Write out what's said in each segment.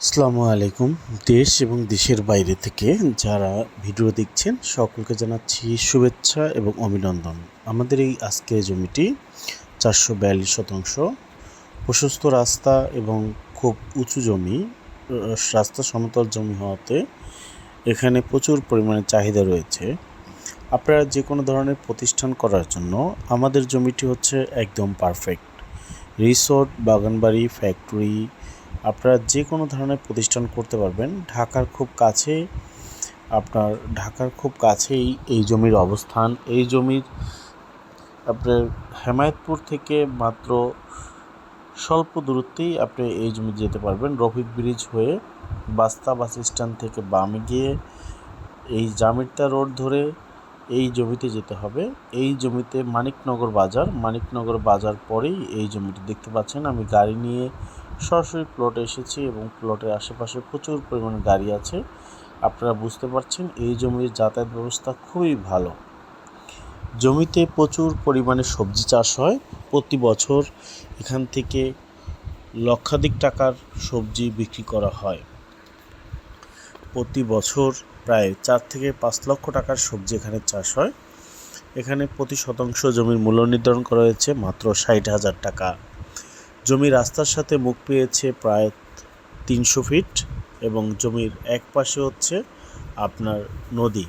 আসসালামু আলাইকুম। দেশ এবং দেশের বাইরে থেকে যারা ভিডিও দেখছেন সকলকে জানাচ্ছি শুভেচ্ছা এবং অভিনন্দন। আমাদের এই আজকের জমিটি 442 শতাংশ, প্রশস্ত রাস্তা এবং খুব উঁচু জমি, রাস্তা সমতল জমি হওয়াতে এখানে প্রচুর পরিমাণে চাহিদা রয়েছে। আপনারা যে কোনো ধরনের প্রতিষ্ঠান করার জন্য আমাদের জমিটি হচ্ছে একদম পারফেক্ট। রিসোর্ট, বাগানবাড়ি, ফ্যাক্টরি, আপনারা যে কোনো ধরনের প্রতিষ্ঠান করতে পারবেন। ঢাকার খুব কাছেই এই জমির অবস্থান। এই জমির আপনার হেমায়েতপুর থেকে মাত্র স্বল্প দূরত্বেই আপনি এই জমি যেতে পারবেন। রফিক ব্রিজ হয়ে বাস্তা বাস স্ট্যান্ড থেকে বামে গিয়ে এই জামিরতা রোড ধরে এই জমিতে যেতে হবে। এই জমিতে মানিকনগর বাজার পরেই এই জমিটি দেখতে পাচ্ছেন। আমি গাড়ি নিয়ে সরাসরি প্লটে এসেছি এবং প্লটের আশেপাশে প্রচুর পরিমাণে গাড়ি আছে। আপনারা বুঝতে পারছেন এই জমির যাতায়াত ব্যবস্থা খুবই ভালো। জমিতে প্রচুর পরিমাণে সবজি চাষ হয়। প্রতি বছর এখান থেকে লক্ষাধিক টাকার সবজি বিক্রি করা হয়। প্রতি বছর প্রায় 4 থেকে 5 লক্ষ টাকার সবজি এখানে চাষ হয়। এখানে প্রতি শতাংশ জমির মূল্য নির্ধারণ করা হয়েছে মাত্র 60,000 টাকা। জমি রাস্তার সাথে মুখ পেয়েছে প্রায় 300 ফিট এবং জমির এক পাশে হচ্ছে আপনার নদী।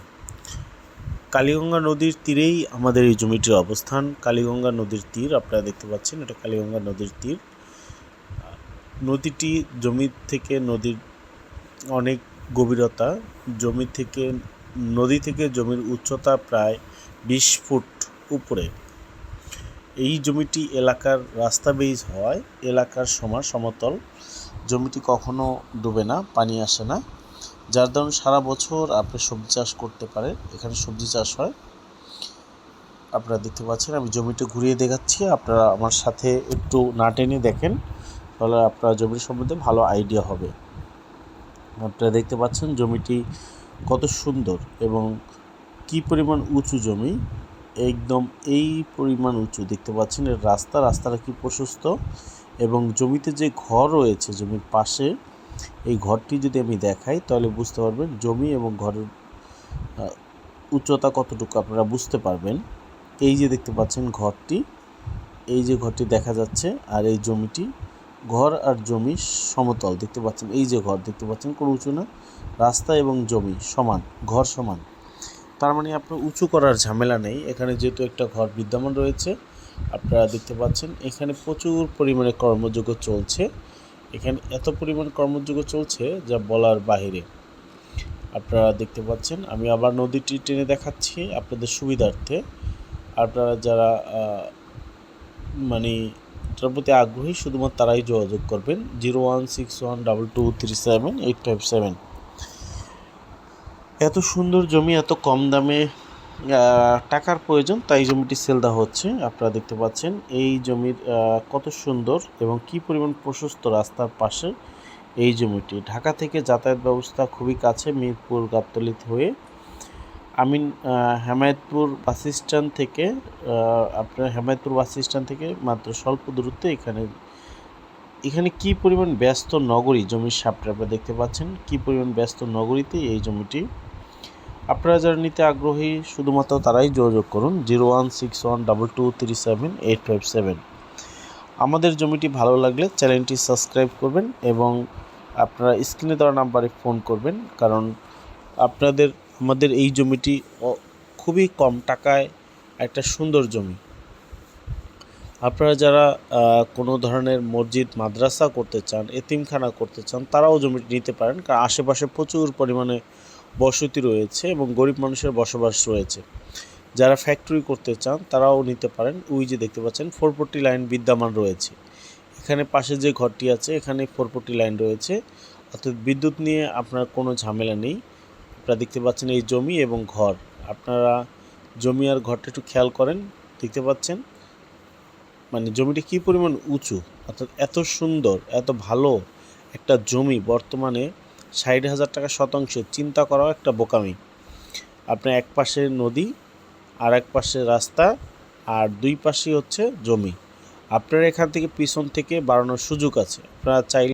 কালীগঙ্গা নদীর তীরেই আমাদের এই জমিটির অবস্থান। কালীগঙ্গা নদীর তীর আপনারা দেখতে পাচ্ছেন, এটা কালীগঙ্গা নদীর তীর। নদীটি জমি থেকে নদীর অনেক গভীরতা। নদী থেকে জমির উচ্চতা প্রায় 20 ফুট উপরে। এই জমিটি এলাকার রাস্তা বেইজ হওয়ায় এলাকার সমতল। জমিটি কখনো ডুবে না, পানি আসে না, যার কারণে সারা বছর আপনি সবজি চাষ করতে পারেন। এখানে সবজি চাষ হয়। আপনারা দেখতে পাচ্ছেন, আমি জমিটি ঘুরিয়ে দেখাচ্ছি। আপনারা আমার সাথে একটু না টেনে দেখেন, তাহলে আপনার জমির সম্বন্ধে ভালো আইডিয়া হবে। আপনারা দেখতে পাচ্ছেন জমিটি কত সুন্দর এবং কি পরিমাণ উঁচু জমি। একদম এই পরিমাণ উঁচু দেখতে পাচ্ছেন। এর রাস্তাটা কি প্রশস্ত এবং জমিতে যে ঘর রয়েছে জমির পাশে, এই ঘরটি যদি আমি দেখাই তাহলে বুঝতে পারবেন জমি এবং ঘরের উচ্চতা কতটুকু আপনারা বুঝতে পারবেন। এই যে দেখতে পাচ্ছেন ঘরটি, এই যে ঘরটি দেখা যাচ্ছে, আর এই জমিটি ঘর আর জমি সমতল দেখতে পাচ্ছেন। এই যে ঘর দেখতে পাচ্ছেন, কোনো উঁচু না, রাস্তা এবং জমি সমান, ঘর সমান। তার মানে আপনার উঁচু করার ঝামেলা নেই। এখানে যেহেতু একটা ঘর বিদ্যমান রয়েছে, আপনারা দেখতে পাচ্ছেন এখানে প্রচুর পরিমাণে কর্মযজ্ঞ চলছে। এখানে এত পরিমাণ কর্মযজ্ঞ চলছে যা বলার বাহিরে। আপনারা দেখতে পাচ্ছেন, আমি আবার নদীটি টেনে দেখাচ্ছি আপনাদের সুবিধার্থে। আপনারা যারা এটার প্রতি আগ্রহী শুধুমাত্র তারাই যোগাযোগ করবেন। 01612237857। এত সুন্দর জমি এত কম দামে টাকার প্রয়োজন, তাই জমিটি সেল দেওয়া হচ্ছে। আপনারা দেখতে পাচ্ছেন এই জমির কত সুন্দর এবং কি পরিমাণ প্রশস্ত রাস্তার পাশে এই জমিটি। ঢাকা থেকে যাতায়াত ব্যবস্থা খুবই কাছে, মিরপুর গাবতলী হয়ে হেমায়েতপুর বাস স্ট্যান্ড থেকে মাত্র স্বল্প দূরত্বে এখানে কি পরিমাণ ব্যস্ত নগরী জমির সাপটা আপনারা দেখতে পাচ্ছেন। কি পরিমাণ ব্যস্ত নগরীতে এই জমিটি। আপনারা যারা নিতে আগ্রহী শুধুমাত্র তারাই যোগাযোগ করুন। 01612237857। আমাদের জমিটি ভালো লাগলে চ্যানেলটি সাবস্ক্রাইব করবেন এবং আপনারা স্ক্রিনে দেওয়া নাম্বারে ফোন করবেন, কারণ আমাদের এই জমিটি খুবই কম টাকায় একটা সুন্দর জমি। আপনারা যারা কোনো ধরনের মসজিদ, মাদ্রাসা করতে চান, এতিমখানা করতে চান, তারাও জমিটি নিতে পারেন, কারণ আশেপাশে প্রচুর পরিমাণে বসতি রয়েছে এবং গরিব মানুষের বসবাস রয়েছে। যারা ফ্যাক্টরি করতে চান তারাও নিতে পারেন। ওই যে দেখতে পাচ্ছেন 440 লাইন বিদ্যমান রয়েছে। এখানে পাশে যে ঘরটি আছে এখানে 440 লাইন রয়েছে, অর্থাৎ বিদ্যুৎ নিয়ে আপনার কোনো ঝামেলা নেই। আপনারা দেখতে পাচ্ছেন এই জমি এবং ঘর। আপনারা জমি আর ঘরটা একটু খেয়াল করেন, দেখতে পাচ্ছেন জমিটি কী পরিমাণ উঁচু, অর্থাৎ এত সুন্দর এত ভালো একটা জমি বর্তমানে 60,000 টাকা শতাংশে চিন্তা করাও একটা বোকামি। আপনার এক পাশে নদী আর এক পাশে রাস্তা আর দুই পাশেই হচ্ছে জমি। আপনার এখান থেকে পিছন থেকে বাড়ানোর সুযোগ আছে। আপনারা চাইলে